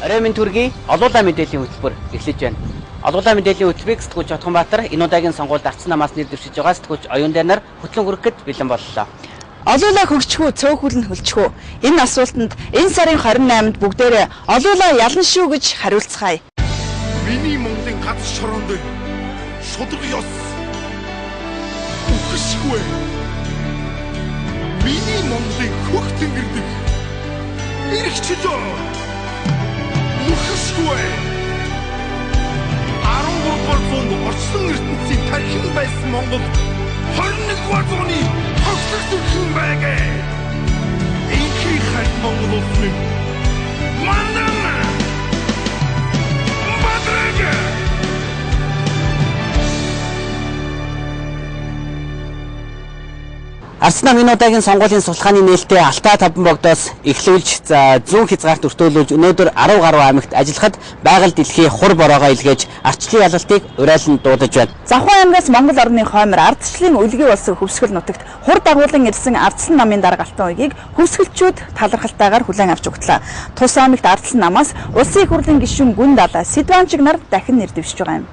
Оройн төргийн олуулаа мэдээллийн хөтөлбөр эхлэж байна. Олуулаа мэдээллийн хөтөлбөрийг сэтгүүлч Отгонбаатар энэ удаагийн сонгуульд ардсан намаас нэр дэвшиж байгаа сэтгүүлч Оюун Дайнаар хөтлөн хүрэхэд бэлэн боллоо. Олуулаа хөгжихүү, цөөхөл нь хөлжихүү. Энэ асуултанд энэ сарын 28-нд бүгдээрээ олуулаа ялан шүү гэж хариулцгаая. Миний Монголын гац шороонд шудраг ёс үхшгүй. Миний Монголын хөх тэнгэрдэг эрхчлөө үхшгүй. 13 орчлон ертөнцийн тархин байсан Монгол 21-р зууны хөгжсөн байгээ. Инхий хайр Монгол улсын мандана бадрага. Ардсан намын удаагийн сонгуулийн судалгааны нээлттэй Алтай Таван богдоос эхлүүлж зүүн хязгаарт өртөөлүүлж өнөөдөр 10 гаруй аймагт ажиллахад байгаль дэлхий хур бороогоо илгээж ардчлалын ялалтыг урайлан дуудаж байна. Завхан аймгаас Монгол орны хоймор ардчлалын үлгий болсон Хөвсгөл нутагт хур дагуулan ирсэн ардсан намын дарга Алтан уягийг хөвсгөлчүүд талархалтайгаар хүлээн авч өгтлээ. Тус аймагт ардсан намаас улсын их хурлын гишүүн Гүн Далай Сэдванчиг нар дахин нэр дэвшиж байгаа юм.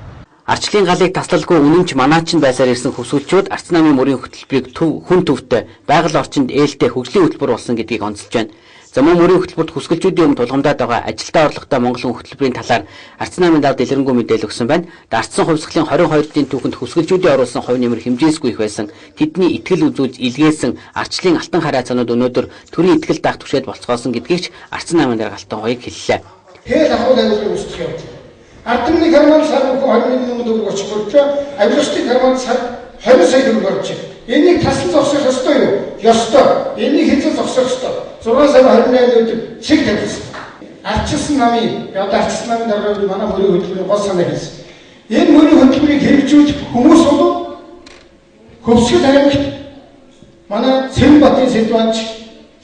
Ардчлалын галыг таслалгүй үнэнч манаачин байсаар ирсэн хөвсгөлчүүд ардсан намын мөрийн хөтөлбөрийг хүн төвтэй байгаль орчинд ээлтэй хөгжлийн хөтөлбөр болсон гэдгийг онцолж байна. За мөн мөрийн хөтөлбөрт хүсгэлжүүдийн өмнө тулгамдаад байгаа ажилдаа орлоготой Монголын хөтөлбөрийн талаар ардсан намын дав дэлгэрэнгүй мэдээлэл өгсөн байна. Ардсан хувьсгалын 22-ын түүхэнд хүсгэлжүүдийн оруулсан хувь нэмэр хэмжээсгүй их байсан. Тэдний итгэл үзүүлж илгээсэн ардчлалын алтан хараацаанууд өнөөдөр төрийн итгэл даах түвшээд болцгоосон гэдгийг ч ардсан намын дарга Алтан уяг хэллээ. Тэгэл ахуй байгууллагын үсчих юм. Ардны герман сар 20 мянган төгрөг очихгүйч авилгачдын герман сар 20 сая төгрөг орж байна. Энийг таслан зогсоох ёстой юу? Ёстой. Энийг хэзээ зогсоох ёстой. 6 сар 28 өдөр цэг тавьсан. Ардчилсан намын ардчилсан намын дараагаар манай мөрийн хөтөлбөрийн гол санаа хэлсэн. Энэ мөрийн хөтөлбөрийг хэрэгжүүлж хүмүүс бол Хөвсгөл аймагт манай Цэвэнбатын Сэдванч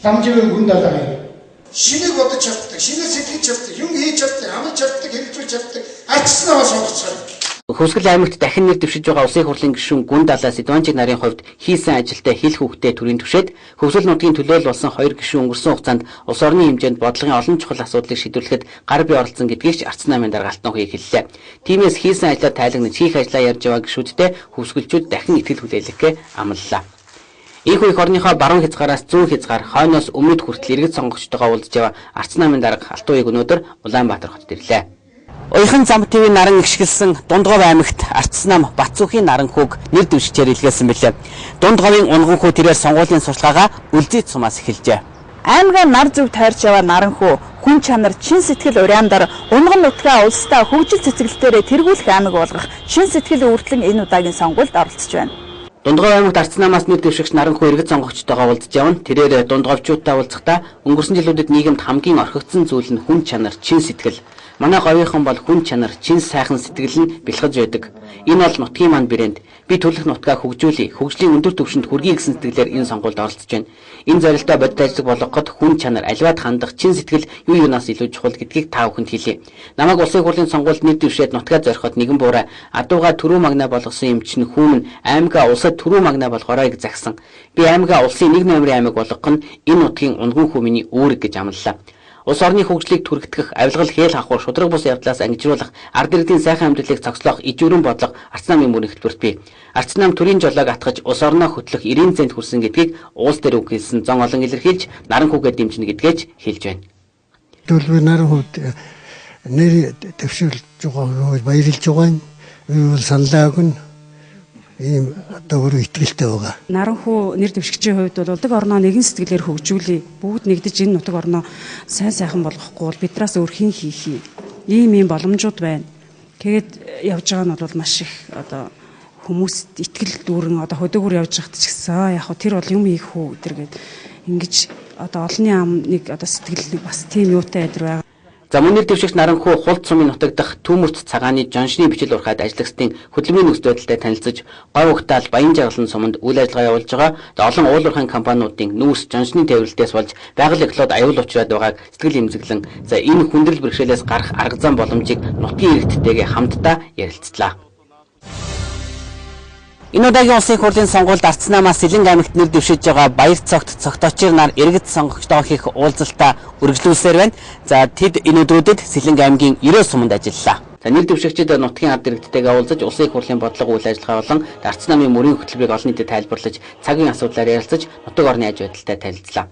Ламживын Гүн Далай шинийг бодож чаддаг, шинээр сэтгэж чаддаг, юм хийж чаддаг, амж чаддаг, хэрэгжүүлж чаддаг, ардчилсан намаа сонгож чаддаг. Хөвсгөл аймагт дахин нэр дэвшиж байгаа улсын их хурлын гишүүн Гүн Далай Сэдванчиг нарын хувьд хийсэн ажилдаа хил хүүхдээ төрийн түвшээд хөвсгөл нутгийн төлөөлөл болсон 2 гишүүн өнгөрсөн хугацаанд улс орны хэмжээнд бодлогын олон чухал асуудлыг шийдвэрлэхэд гар бие оролцсон гэдгийг ч ардсан намын дарга Алтан уяг хэллээ. Тиймээс хийсэн ажлаа тайлагнаж хийх ажлаа ярьж байгаа гишүүдтэй хөвсгөлчүүд дахин итгэл хүлээлгэхээ амлалаа. Ийхүү их орныхоо баруун хязгаараас зүүн хязгаар хойноос өмнөд хүртэл иргэд сонгогчдойгоо уулзж байгаа ардсан намын дарга Алтан уяг өнөөдөр Улаанбаатар хотод ирлээ. Уяхан зам ТV наран гიშгэлсэн Дундгов аймагт ардсан нам Батцүхийн наран хүүг нэр дэвшчээр илгээсэн билээ. Дундговын унган хүү тэрээр сонгуулийн сурчлагаа Үлзий цумаас эхэлжээ. Аймгаа нар зүг тойрч яваа наран хүү хүн чанар чин сэтгэл уряандар унган нутгаа улстай хөгжил цэцгэлтээрээ тэргүүлэх аймаг болгох чин сэтгэл өөртлөн энэ удаагийн сонгуульд оролцож байна. Дундгов аймагт ардсан намаас нэр дэвшигч наран хүү иргэд сонгогчдойгоо уулзж явна. Тэрээр дундговчуудтай уулзахдаа өнгөрсөн жилүүдэд нийгэмд хамгийн орхигдсон зүйл нь хүн чанар, чин сэтгэл. Манай говийнхан бол хүн чанар, чин сайхан сэтгэл нь бэлхэж байдаг. Энэ бол нутгийн манд брэнд. Би төлөх нутгаа хөгжүүлье. Хөгжлийн өндөр түвшинд хүргэе гэсэн сэтгэлээр энэ сонгуульд оролцож байна. Энэ зорилтоо бодит ажил болгоход хүн чанар, аливаад хандах чин сэтгэл юу юунаас илүү чухал гэдгийг та бүхэнд хэлье. Намайг улсын их хурлын сонгуульд нэр дэвшээд нутгаа зориход нэгэн буурай адууга түрүү магнаа болгосон юм чинь хүмүн аймгаа улсад түрүү магнаа болгоорой гэж загсан. Би аймгаа улсын 1 номерын аймаг болгох нь энэ нутгийн унган хүмүүний үүрэг гэж амлалаа. Улс орны хөгжлийг түргэтгэх, авилгал хээл хахур, шудраг бус явдлаас ангижруулах, ард иргэдийн сайхан амьдралыг цогцлох, ижүүрэн бодлого ардсан намын мөрийн хөтөлбөрт бий. Ардсан нам төрийн жолоог атгаж улс орноо хөтлөх 90 цент хүрсэн гэдгийг уус дээр үгхэлсэн зон олон илэрхийлж наран хүүгээ дэмжинэ гэдгээч хэлж байна. Төлбөр наран хүүд нэр дэвшүүлж байгаа баярлж байгаа нь би саналаа өгнө. Ийм одоо өөрөө итгэлтэй байгаа. Наран хүү нэр дэвшигчийн хувьд бол улаг орноо нэгэн сэтгэлээр хөгжүүлээ. Бүгд нэгдэж энэ нутаг орноо сайн сайхан болгохгүй бол бидраас өөр хэн хийх ийм боломжууд байна. Тэгээд явж байгаа нь бол маш их одоо хүмүүст итгэл дүүрэн одоо хөдөөгөр явж байхад ч гэсэн яг тэр бол юм хийх үү гэдэргээд ингэж одоо олонний ам нэг одоо сэтгэл бас тийм юутай айдар байгаа. За мөн нэр дэвшигч наран хүү хулд сумын нутагдах Түүмүрт цагааны жоншны бичил урхаад ажиллагчдын хөдөлмөрийн нөхцөл байдалтай танилцж, гой угтаал Баян жаргалан суманд үйл ажиллагаа явуулж байгаа. Олон уул уурхайн компаниудын нүүрс жоншны тээвэрлэлтээс болж байгаль эколог аюул учраад байгааг сэтгэл эмзэглэн за энэ хүндрэл бэрхшээлээс гарах арга зам боломжийг нутгийн иргэдтэйгээ хамтдаа ярилцлаа. Энэ удаагийн улсын хурлын сонгуульд Ардсан намаас Сэлэнг аймагт нэр дэвшиж байгаа баяр цогт цогтоочир нар иргэд сонгогчдоо хийх уулзалтаа үргэлжлүүлсээр байна. За тэд энэ өдрүүдэд Сэлэнг аймгийн 90 суманд ажиллалаа. За нэр дэвшигчид нутгийн ард иргэдтэйгээ уулзаж улсын хурлын бодлого үйл ажиллагаа болон Ардсан намын мөрийн хөтөлбөрийг олон нийтэд тайлбарлаж цагийн асуудлаар ярилцаж нутаг орны аж байдалтай танилцлаа.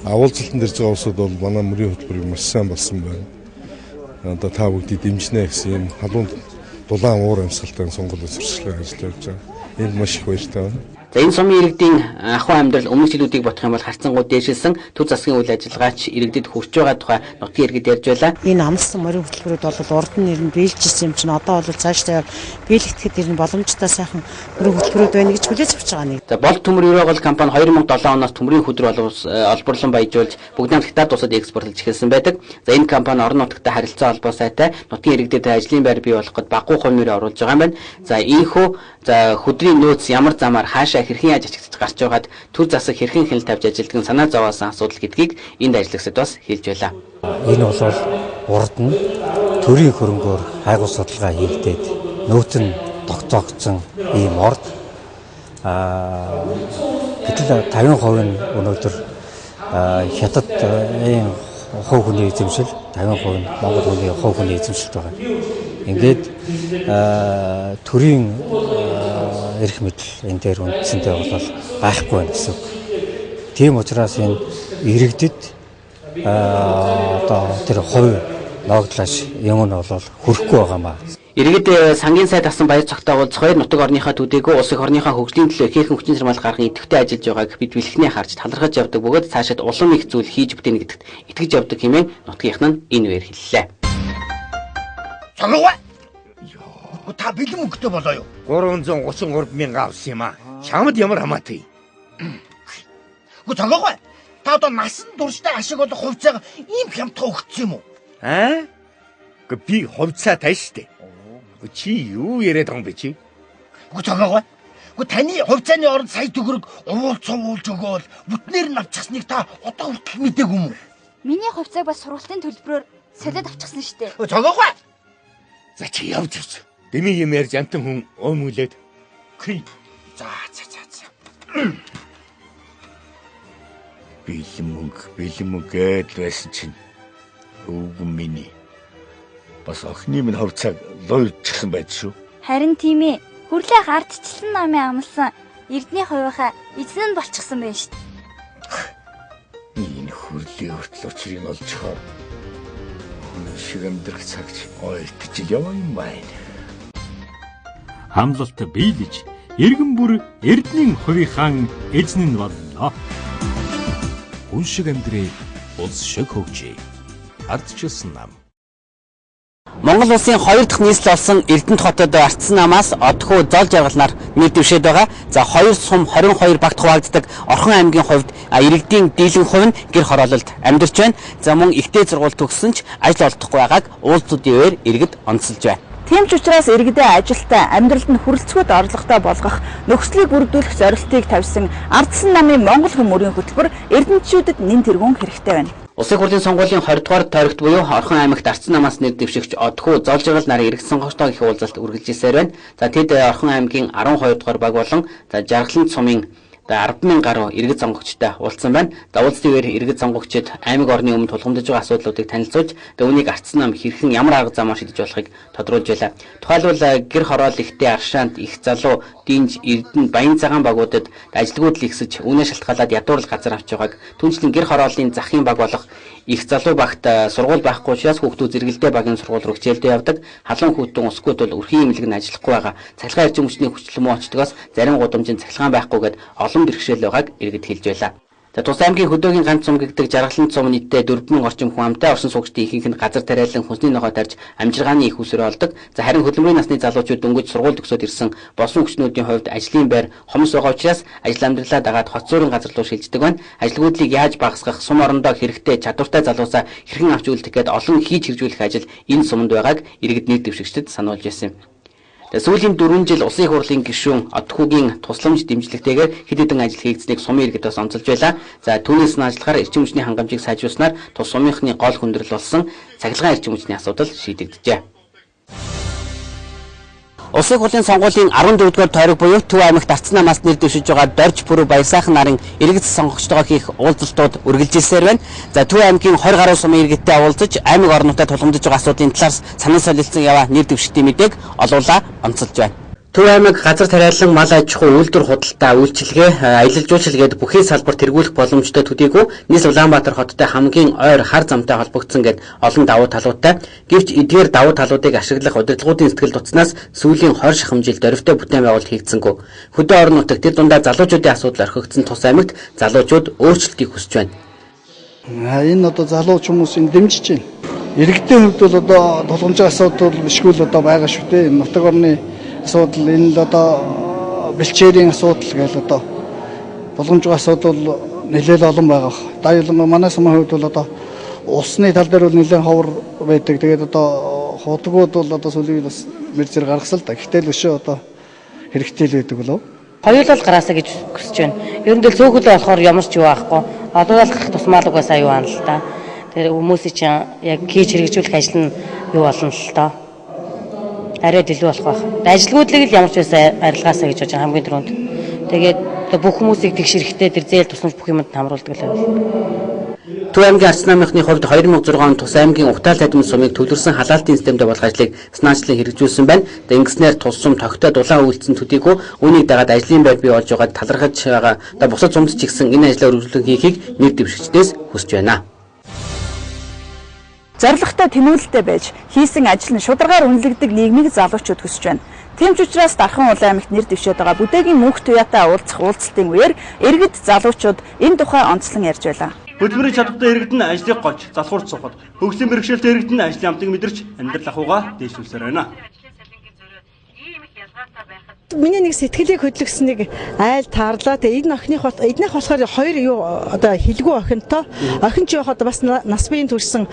Уулзалтанд ирж байгаа улсууд бол манай мөрийн хөтөлбөрийг маш сайн болсон байна. Одоо та бүгдийг дэмжнэ гэсэн юм халуун дулаан уур амьсгалтай сонгуулийн сурчлага ажиллаж явж байгаа. Энд маш их баяртай байна. За энэ сумын иргэдийн ахуй амьдрал өмнөх жилүүдийг бодох юм бол харьцангуй дээшилсэн төв засгийн үйл ажиллагаач иргэдэд хүрч байгаа тухай нутгийн иргэд ярьж байлаа. Энэ амлсан морин хөтөлбөрүүд бол урд нь нэр нь биелжсэн юм чинь одоо бол цаашдаа биелэгдэхэд ирнэ боломжтой сайхан морин хөтөлбөрүүд байна гэж хүлээж авч байгаа нэг. За болд төмөр ерөөгөл компани 2007 оноос төмрийн хөдөр олборлон баяжуулж бүгдийн хятад улсад экспортлж эхэлсэн байдаг. За энэ компани орон нутагтай харилцаа холбоо сайтай нутгийн иргэдэд ажлын байр бий болгоход баггүй хувь нэмрээ оруулж байгаа юм байна. За ийхүү хөдрийн нөөц ямар замаар хаашаа хэрхэн яаж ачигдж гарч байгаад төр засаг хэрхэн хяналт тавьж ажилтдаг санаа зовоосон асуудал гэдгийг энд ажиллагчид бас хэлж байлаа. Энэ бол урд нь төрийн хөрөнгөөр хайгуул судалгаа хийгдээд нөөц нь тогтоогдсон ийм орд. Гэтэл 50% нь өнөөдөр хятад хувь хүний эзэмшил, 50% нь Монгол хүний хувь хүний эзэмшилт байгаа. Ингээд төрийн эрх мэдэл энэ дээр үндсэндээ бол байхгүй байна гэсэн. Тийм учраас энэ иргэдэд одоо тэр хувь ногдлоош юм нь бол хүрхгүй байгаамаа. Иргэд сангийн сайд авсан баяр цогтой уулзах хоёр нутаг орныхоо төдийгүй улс их орныхоо хөгжлийн төлөө ихээхэн хүчин чармаал гарган идэвхтэй ажиллаж байгааг бид бэлхнээ харж талархаж явдаг бөгөөд цаашид улам их зүйл хийж бүтэнэ гэдэгт итгэж явдаг хэмээн нутгийнх нь энэ үгээр хэллээ. Чамгаа та бэлэн мөнгөтэй болоо юу? 333 мянга авсан юм аа. Чамд ямар хамаатай? Гү цагаагүй. Та одоо насан турштай ашиг болох хувьцаага ийм хямдхан өгсөн юм уу? Гэ би хувьцаа тай штэ. Гү чи юу яриад байгаа юм бэ чи? Гү цагаагүй. Гү таны хувьцааны оронд сая төгрөг уулж өгөөл бүтнээр нь авчихсныг та одоо хүртэл мэдээгүй юм уу? Миний хувьцааг бас сургалтын төлбөрөөр солиод авчихсан штэ. Гү цагаагүй. За чи явж ирсэн. Дэмий юм ярьж амтан хүн өөмүүлээд. За. Бэлэн мөнгө гээд байсан чинь өвгөн миний бас охины минь хувьцааг луйдчихсан байд шүү. Харин тийм ээ. Хүрлээ гардчлан намын амлсан эрдний хувийнхаа эзэн нь болчихсон байна штэ. Энэ хүрлийн хүртэл учрыг олж хаа. Шиг амьдрах цагч ойлтж яваа юм байна. Хамлалт биелж эргэн бүр эрдний хувийнхаа эзэн нь болно. Хүн шиг амьдрий, улс шиг хөгжий. Ардчилсан нам. Монгол улсын 2 дахь нийслэл болсон Эрдэнэт хотод Ардсан намаас одхуу зол жаргалнаар нэр дэвшээд байгаа. За 2 сум 22 багт хуваагддаг Орхон аймгийн хувьд иргэдийн дийлэн хувь нь гэр хороололд амьдарч байна. За мөн ихтэй сургууль төгссөн ч ажил олдохгүй байгааг уулзуудын үеэр иргэд онцолж байна. Тийм ч учраас иргэдээ ажилтаа амьдралд нь хүрэлцгүүд орлоготой болгох нөхцөлийг бүрдүүлэх зорилтыг тавьсан Ардсан намын Монгол Хүн мөрийн хөтөлбөр эрдэмтчүүдэд нэн тэргуун хэрэгтэй байна. Улсын хурлын сонгуулийн 20 дугаар тойрогт буюу Орхон аймагт Ардсан намаас нэр дэвшигч одхуу зол жаргал нарыг иргэн сонгогчдоо их уулзалт үргэлжилсээр байна. За тэд Орхон аймгийн 12 дугаар баг болон Жаргалан сумын 10,000 гаруй иргэд сонгогчтой уулзсан байна. За уулзалтын үеэр иргэд сонгогчид аймаг орны өмнө тулгамдж байгаа асуудлуудыг танилцуулж, үүнийг Ардсан нам хэрхэн ямар арга замаар шийдэж болохыг тодруулж байлаа. Тухайлбал гэр хороол ихтэй Аршаант их залуу Динж Эрдэнэ Баян цагаан багуудад ажилгүйд л ихсэж үүнээс шалтгаалаад ядуурл газар авч байгааг түнчлэн гэр хорооллын захын баг болох их залуу багт сургууль байхгүй учраас хүүхдүүд зэрэгэлдээ багийн сургууль руу хичээлдээ явдаг. Халуун хүүтэн усгүйд бол өрхийн имлэг нь ажиллахгүй байгаа. Цахилгаан эрчим хүчний хүчлэмөө очдгоос зарим гудамжинд цахилгаан байхгүйгээд олон бэрхшээл байгааг иргэд хэлж байлаа. За Тус аймгийн хөдөөгийн ганц сум гэгдэг Жаргалан сум нийтдээ 4,000 орчим хүн амтай орсон суугчдын ихэнх нь газар тариалан хүнсний ногоо тарьж амжиргааны их усрээ олдог. За харин хөдөлмөрийн насны залуучууд дөнгөж сургууль төгсөөд ирсэн болсон хүчнүүдийн хувьд ажлын байр хомс байгаа учраас ажил амьдралаа дагаад хот суурин газар руу шилждэг байна. Ажилгүйдлийг яаж багасгах, сум орондоо хэрэгтэй чадвартай залуусаа хэрхэн авч үлдэх гээд олон хийж хэрэгжүүлэх ажил энэ суманд байгааг иргэд нийт дэвшигчдэд сануулж байсан юм. Сүүлийн 4 жил улсын хурлын гишүүн Одхуугийн тусламж дэмжлэгтэйгээр хэд хэдэн ажил хийгдсэнийг сумын иргэд бас онцолж байлаа. За түүнээс нь ажиллахаар эрчим хүчний хангамжийг сайжруулснаар тус сумынхны гол хүндрэл болсон цахилгаан эрчим хүчний асуудал шийдэгджээ. Улсын хурлын сонгуулийн 14-р тойрог буюу Төв аймагт Арцсан намаас нэр дэвшиж байгаа Дорж Пүрэв Баясайхан нарын иргэц сонгогчдоо хийх уулзалтууд үргэлжилсээр байна. За Төв аймгийн 20 гаруй сумын иргэдтэй уулзаж аймаг орнуудад тулгамдж байгаа асуудлын талаар санаа солилцсон яваа нэр дэвшигчдийн мэдээг олуулаа онцолж байна. Төв аймаг газар тариалан мал аж ахуй үйлдвэр худалдаа үйлчилгээ аялал жуулчилгээд бүхий салбар тэргүүлэх боломжтой төдийгүй нийс Улаанбаатар хоттой хамгийн ойр хар замтай холбогдсон гэд олон давуу талуудтай. Гэвч эдгээр давуу талуудыг ашиглах удирдлагуудын сэтгэл тутснаас сүүлийн 20 шахам жил дөрвтэй бүтээн байгуулалт хийгдсэнгүй. Хөдөө орон нутагт тэр дундаа залуучуудын асуудал орхигдсон тус аймагт залуучууд өөрчлөлтийг хүсэж байна. Энэ одоо залууч хүмүүсийн дэмжиж байна. Иргэдийн хувьд бол одоо тулгамжийн асуудал бишгүй л одоо байгаа шүү дээ. Нутаг орны асуудал энэ л одоо бэлчээрийн асуудал гэж одоо боломжтой асуудал нэлээд олон байгаа. Дайвлан манай сумын хувьд бол одоо усны тал дээр бол нэлээд ховор байдаг. Тэгээд одоо хотгууд бол одоо сүүлийн бас мэр зэрэг гаргасан л да. Гэхдээ л өшөө одоо хэрэгтэй л байдаг болов. Хоёулал гараасаа гэж хүсэж байна. Ер нь л цөөхөлөө болохоор ямар ч юу аахгүй. Одоолох тусмаалаг бас аюу аана л да. Тэр хүмүүсийн чинь яг хийж хэрэгжүүлэх ажил нь юу болно л доо. Арайд илүү болох байх. Ажилгүйдлийг л ямар ч байсан арилгаасаа гэж бодож хамгийн түрүүнд. Тэгээд бүх хүмүүсийг тэгш хэрэгтэй тэр зээл тусламж бүх юмд хамруулдаг л байна. Төв аймгийн Арцсан намынхны хувьд 2006 онд тус аймгийн Угтаал тадмын сумыг төлөрсөн халаалтын системтэй болох ажлыг санаачлан хэрэгжүүлсэн байна. Ингэснээр тус сум тогтоод улаан үйлдэлсэн төдийгүй үүнийг дагаад ажлын байр бий болж байгаад талархаж байгаа. Бусад сумд ч гэсэн энэ ажлаа үргэлжлүүлэн хийхийг нэр дэвшигчдээс хүсэж байна. Зорилготой тэмүүлэлтэй байж хийсэн ажил нь шударгаар үнэлэгдэг нийгмийг залуучууд хүсэж байна. Тийм ч учраас Дархан улаан аймагт нэр дэвшээд байгаа бүдээгийн мөнх туяатай уулзах уулзалтын үеэр иргэд залуучууд энэ тухай онцлон ярьж байлаа. Хөдөлмөрийн чадвартай иргэд нь ажлыг голж залхуурч сухад, хөгжлийн бэрхшээлтэй иргэд нь ажлын амтыг мэдэрч амьдрал ахуйгаа дээшлүүлсээр байна. Миний нэг сэтгэлийг хөдлөсөн нэг айл таарлаа. Тэгээ энэ охиных болохоор хоёр юу одоо хилгүү охинтой. Охин ч явахад бас нас биеийн төрсэн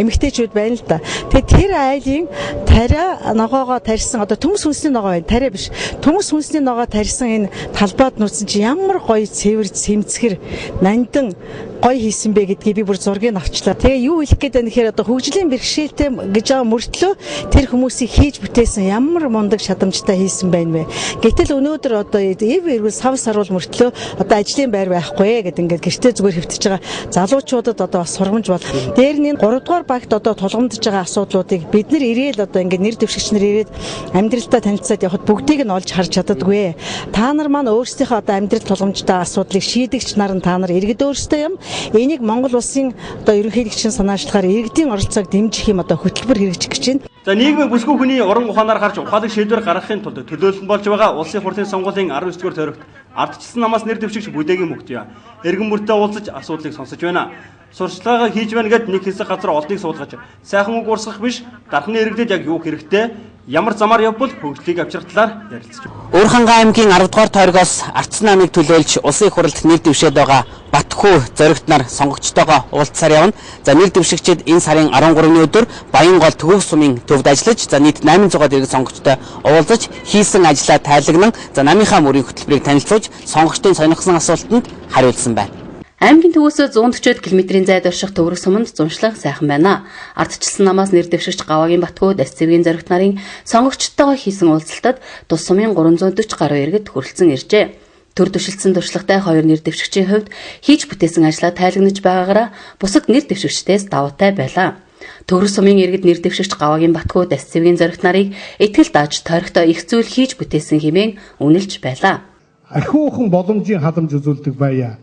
эмэгтэйчүүд байна л да. Тэгээ тэр айлын тариа ногоогоо тарьсан одоо төмс хүнсний ногоо байна. Тариа биш. Төмс хүнсний ногоо тарьсан энэ талбайд нурсан чи ямар гоё цэвэр цэмцгэр нандин гоё хийсэн бэ гэдгийг би бүр зургийг авчлаа. Тэгээ юу хэлэх гээд байна гэхээр одоо хөгжлийн бэрхшээлтэй гэж байгаа мөртлөө тэр хүмүүсийг хийж бүтээсэн ямар мундаг шатамжтай хийсэн байна вэ. Гэтэл өнөөдөр одоо эргүүл сав саруул мөртлөө одоо ажлын байр байхгүй гэдэг ингээд гэртээ зүгээр хөвтөж байгаа залуучуудад одоо бас сургамж бол дээр нь 3 дугаар багт одоо тулгамдж байгаа асуудлуудыг бид нар ирээл одоо ингээд нэр дэвшигч нар ирээд амьдралдаа танилцаад явхад бүгдийг нь олж харж чаддаггүй. Та нар маань өөрсдийнхөө одоо амьдрал тулгамжтай асуудлыг шийдэгч нар нь та нар иргэд өөрсдөө юм. Энийг Монгол улсын одоо ерөнхийлөгчийн санаачлахаар иргэдийн оролцоог дэмжих юм одоо хөтөлбөр хэрэгжих гэж байна. За нийгмийн бүсгүй хүний уран ухаанаар гарч ухаалаг шийдвэр гаргахын тулд төлөөлөл болж байгаа улсын хурлын сонгуулийн 19-р тойрогт ардчилсан намаас нэр дэвшигч бүдээгийн мөнгөтэй эргэн бүртээ уулзаж асуудлыг сонсож байна. Сурчлагаа хийж байна гэд нэг хэсэг газар олдыг суулгаж сайхан үг урсгах биш дархны иргэдэд яг юу хэрэгтэй ямар замаар явбал хөгжлийг авчрах талаар ярилцж байна. Уурхангаа аймгийн 10 дугаар тойрогоос Арцсан намыг төлөөлж улсын хурлд нэр дэвшээд байгаа Батхүү зоригт нар сонгогчтойгоо уулзсаар явна. За нэр дэвшигчид энэ сарын 13-ны өдөр Баянгол Төв сумын төвд ажиллаж за нийт 800-аад иргэд сонгогчтой уулзаж хийсэн ажлаа тайлагнан за намынхаа мөрийн хөтөлбөрийг танилцуулж сонгогчдын сонирхсан асуултанд хариулсан байна. Аймгийн төвөөс 140 км-ийн зайд орших Төвөрг суманд зуншлах сайхан байна. Ардчилсан намаас нэр дэвшигч Гаваагийн Батхүү Дэс цэвгийн зоригт нарын сонгогчтойгоо хийсэн уулзалтад тус сумын 340 гаруй иргэд хүрэлцэн иржээ. Төр төшөлтсөн туршлагатай хоёр нэр дэвшигчийн хувьд хийж бүтээсэн ажлаа тайлагнаж байгаагаараа бусад нэр дэвшигчдээс даваатай байлаа. Төвөрг сумын иргэд нэр дэвшигч Гаваагийн Батхүү Дэс цэвгийн зоригт нарыг итгэл дааж тойрогтой их зүйл хийж бүтээсэн хэмээн үнэлж байлаа. Ахиухан боломжийн халамж үзүүлдэг байя.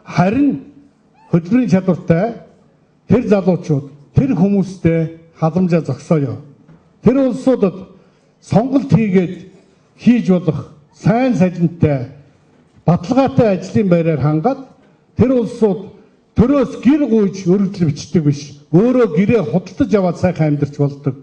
Харин хөдөлмөрийн чадвартай тэр залуучууд тэр хүмүүстэй халамжаа зогсооё. Тэр улсуудад сонголт хийгээд хийж болох сайн салентай баталгаатай ажлын байраар хангаад тэр улсууд төрөөс гэр гуйж өргөдөл бичдэг биш. Өөрөө гэрээ худалдаж аваад сайхан амьдарч болдог.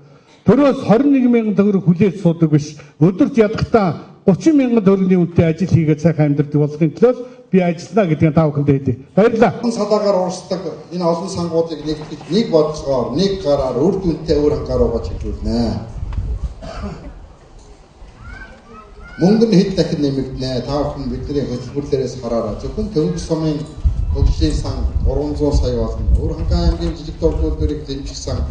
Төрөөс 21,000 төгрөг хүлээж суудаг биш. Өдөрт ядахтаа 30,000 төгрөгийн үнэтэй ажил хийгээд сайхан амьдардаг болохын төлөө би ажиллана гэдгийг та бүхэнд хэлье. Баярлалаа. Садаагаар уурсдаг энэ олон сангуудыг нэгтгэж нэг бодлогоор, нэг гараар үр дүнтэй өөр хангааруугаа чиглүүлнэ. Мөнгө нь хэд дахин нэмэгдэнэ. Та бүхэн бидний хөтөлбөрлөрөөс хараарай. Зөвхөн Төвөрг сумын хөгжлийн сан 300 сая болно. Уурхангаа аймгийн жижиг дурдуулбарыг дэмжих сан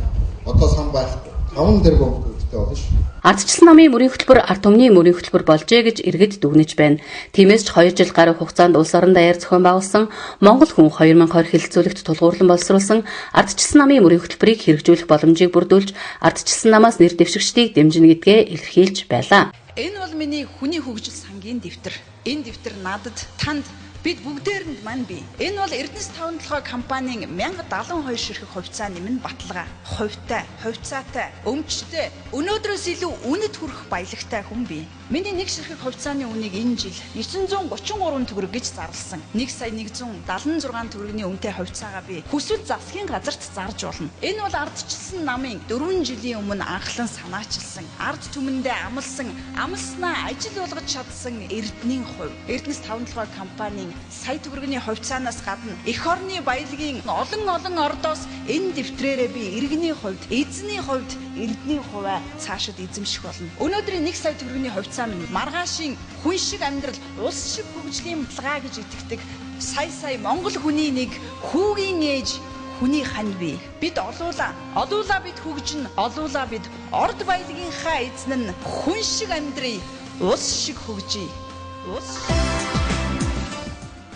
одоо сан байх 5 тэрбум хэрэгтэй болно шүү. Ардчилсан намын мөрийн хөтөлбөр ард түмний мөрийн хөтөлбөр болжээ гэж иргэд дүгнэж байна. Тиймээс ч 2 жил гаруй хугацаанд улс орон даяар зохион байгуулсан Монгол хүн 2020 хэлэлцүүлэгт тулгуурлан боловсруулсан ардчилсан намын мөрийн хөтөлбөрийг хэрэгжүүлэх боломжийг бүрдүүлж ардчилсан намаас нэр дэвшигчдийг дэмжинэ гэдгээ илэрхийлж байлаа. Энэ бол миний хүний хөгжил сангийн дэвтэр. Энэ дэвтэр надад, танд, бид бүгдээрэнд мань бий. Энэ бол Эрдэнэс 57 компанийн 1072 ширхэг хувьцаа нэмэн баталгаа. Хувьцаатай, өмчтэй, өнөөдрөөс илүү үнэт хүрэх баялагтай хүн бий. Миний нэг ширхэг хувьцааны үнийг энэ жил 933 төгрөг гэж зарласан. 1,176 төгрөгийн үнэтэй хувьцаагаа би хүсвэл засгийн газарт зарж болно. Энэ бол ардчилсан намын 4 жилийн өмнө анхлан санаачилсан, ард түмэндээ амлснаа ажил болгож чадсан Эрдэнийн хувь. Эрдэнэс 57 компанийн сая төгрөгийн хувьцаанаас гадна эх орны баялагын олон ордоос энэ дэвтрээрээ би иргэний хувьд, эзний хувьд Эрдэнийн хувиа цаашид эзэмших болно. Өнөөдрийн 1 сая төгрөгийн хувьцаа минь маргаашийн хүн шиг амьдрал, улс шиг хөгжлийн баталгаа гэж итгэдэг сая Монгол хүний нэг хүүгийн ээж хүний хань бий. Бид олуулаа бид хөгжин, олуулаа бид орд баялагынхаа эзэн нь хүн шиг амьдрий, улс шиг хөгжий.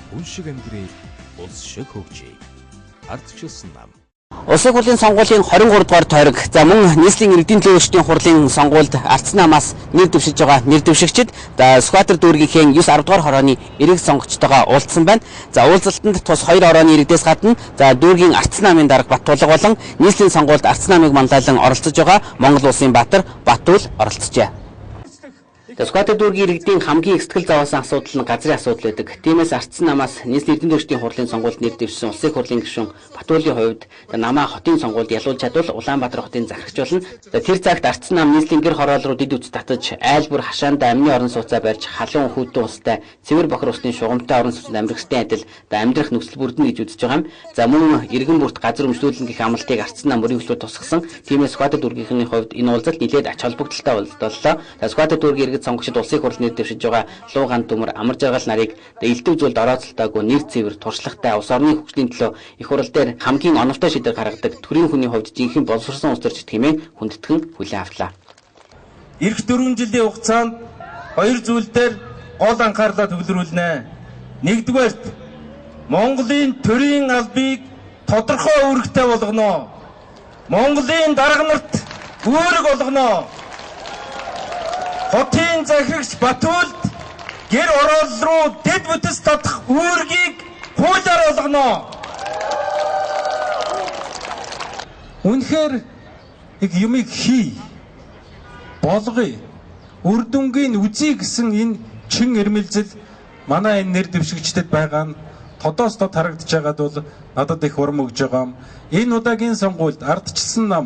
Хүн шиг амьдрий, улс шиг хөгжий. Ардчилсан нам. Улсын хурлын сонгуулийн 23 дугаар тойрог мөн нийслэлийн иргэдийн төлөөлөгчдийн хурлын сонгуульд ардчилсан намаас нэр дэвшиж байгаа нэр дэвшигчид Сүхбаатар дүүргийнхээ 9-10 дугаар хорооны иргэд сонгогчтойгоо уулзсан байна. Уулзалтанд тус 2 хорооны иргэдээс гадна дүүргийн ардчилсан намын дарга Баттуулга болон нийслэлийн сонгуульд ардчилсан намыг манлайлан оролцож байгаа Монгол Улсын Баатар Баттуул оролцжээ. Сүхбаатар дүүргийн иргэдийн хамгийн их сэтгэл зовоосон асуудал нь газрын асуудал байдаг. Тиймээс ардчилсан намаас нийслэлийн иргэдийн төлөөлөгчдийн хурлын сонгуульд нэр дэвшсэн улсын хурлын гишүүн Баттуулын хувьд намаа хотын сонгуульд ялуулж чадвал Улаанбаатар хотын захирагч болно. Тэр цагт ардчилсан нам нийслэлийн гэр хороол руу дид үз татаж, айл бүр хашаанд амны орон сууцаа барьж, халуун хүүтэн устай, цэвэр бохир усны шугамтай орон сууцнд амьдрахтай адил амьдрах нөхцөл бүрдэн гэж үзэж байгаа юм. Мөн иргэн бүрт газар өмчлүүлэн гэх амлалтыг ардчилсан нам мөрийн хөтөлбөр тусгасан. Тиймээс Сүхбаатар дүүргийнхний хувьд энэ уулзалт нэлээд ач холбогдолтой боллоо. Сүхбаатар дүүргийн иргэд сонгогчид улсын хурлд нэр дэвшиж байгаа Луугаан Төмөр, Амар Жаргал нарыг элдв зүйлд орооцолтойгоо нэр цэвэр туршлагатай улс орны хөгжлийн төлөө их хурал дээр хамгийн оновтой шийдвэр гаргадаг төрийн хүний хувьд жинхэнэ боловсрсон улс төрч хэмээн хүндэтгэн хүлээн авлаа. Ирэх 4 жилийн хугацаанд 2 зүйл дээр гол анхаарлаа төвлөрүүлнэ. Нэгдүгээрт Монголын төрийн албыг тодорхой үүрэгтэй болгоно. Монголын дарга нарт үүрэг олгоно. Хотын захирагч Баттуулд гэр орол руу дэд бүтэс татах үүргийг хуулиар олгоно. Үнэхээр их юмыг хий. Болгоё. Үр дүнгийн үзье гэсэн энэ чин эрмэлзэл манай энэ нэр дэвшигчдэд байгаа нь тодоос тод харагдаж байгаад бол надад их урам өгж байгаа юм. Энэ удаагийн сонгуульд ардчилсан нам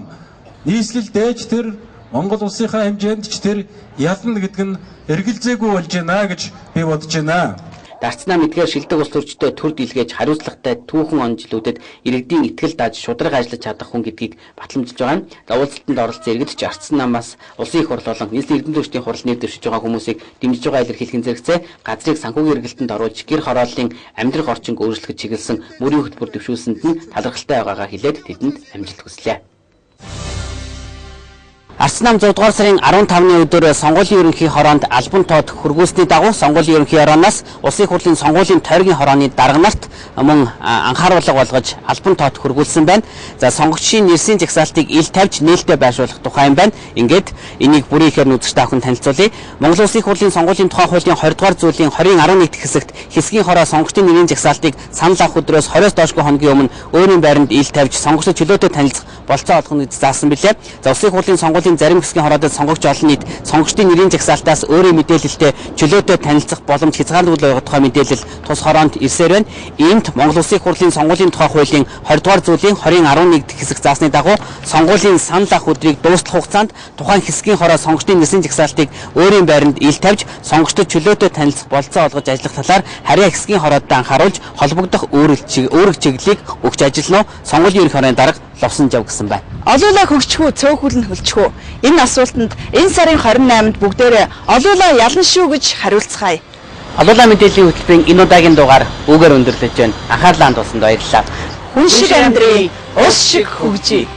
нийслэл дээж тэр Монгол улсынхаа хэмжээнд ч тэр ялна гэдэг нь эргэлзээгүй болж байна гэж би бодож байна. Ардчилсан нам эдгээр шилдэг улс төрчдөө төр дийлгээж хариуцлагатай түүхэн он жилүүдэд иргэдийн итгэл дааж шударга ажиллаж чадах хүн гэдгийг батламжилж байгаа юм. Уулзалтанд оролцсон иргэд ч ардчилсан намаас улсын их хурл болон нийслэлийн иргэдийн төлөөлөгчдийн хурал нэр дэвшиж байгаа хүмүүсийг дэмжиж байгаа илэрхийлхэн зэрэгцээ газрыг санхүүгийн эргэлтэнд оруулж гэр хорооллын амьдрах орчинг өөрчлөхөд чиглэсэн мөрийн хөтөлбөр дэвшүүлсэнд нь талархалтай байгаагаа хэлээд тэдэнд амжилт хүслээ. Ардчилсан нам 6 дугаар сарын 15-ны өдөр сонгуулийн ерөнхий хороонд албан тоод хөргүүлсний дагуу сонгуулийн ерөнхий хорооноос улсын хурлын сонгуулийн тойргийн хорооны дарга нарт мөн анхааруулга болгож албан тоод хөргүүлсэн байна. Сонгогчийн нэрсийн жагсаалтыг ил тавьж нээлттэй байршуулах тухай юм байна. Ингээд энийг бүрэн ихээр үзэгч та бүхэнд танилцуулъя. Монгол Улсын хурлын сонгуулийн тухай хуулийн 20 дугаар зүйлийн 20-11 хэсэгт хэсгийн хороо сонгогчдын нэрийн жагсаалтыг санал авах өдрөөс 20-с доошгүй хоногийн өмнө өөрийн байранд ил тавьж сонгогчдод чөлөөтэй танилцах болцоо олгоно гэж заасан билээ. Улсын хурлын сонгуулийн зарим хэсгийн хороодод сонгогч олон нийт сонгогчдын нэрийн жагсаалтаас өөрийн мэдээлэлтэй чөлөөтэй танилцах боломж хязгаарлагдуулж байгаа тухай мэдээлэл тус хороонд ирсээр байна. Иймд Монгол Улсын хурлын сонгуулийн тухай хуулийн 20 дугаар зүйлийн 20-11 хэсэг заасны дагуу сонгуулийн санал авах өдрийг дуустал хугацаанд тухайн хэсгийн хороо сонгогчдын нэрсийн жагсаалтыг өөрийн байранд ил тавьж сонгогчдод чөлөөтэй танилцах болцоо олгож ажиллах талаар харьяа хэсгийн хороодод анхааруулж холбогдох үүрэг чиглэлийг өгч ажиллана. Сонгуулийн ерөнхий хорооны дарга Ловсон Жав гэсэн байна. Олуулаа хөгжих үү, цөөхөл нь хөлчих үү? Энэ асуултанд энэ сарын 28-нд бүгдээрээ олуулаа ялна шүү гэж хариулцгаая. Олуулаа мэдээллийн хөтөлбөрийн энэ удаагийн дугаар үгээр өндөрлөж байна. Анхаарлаа хандуулсанд баярлалаа. Хүн шиг амьдрий, улс шиг хөгжий.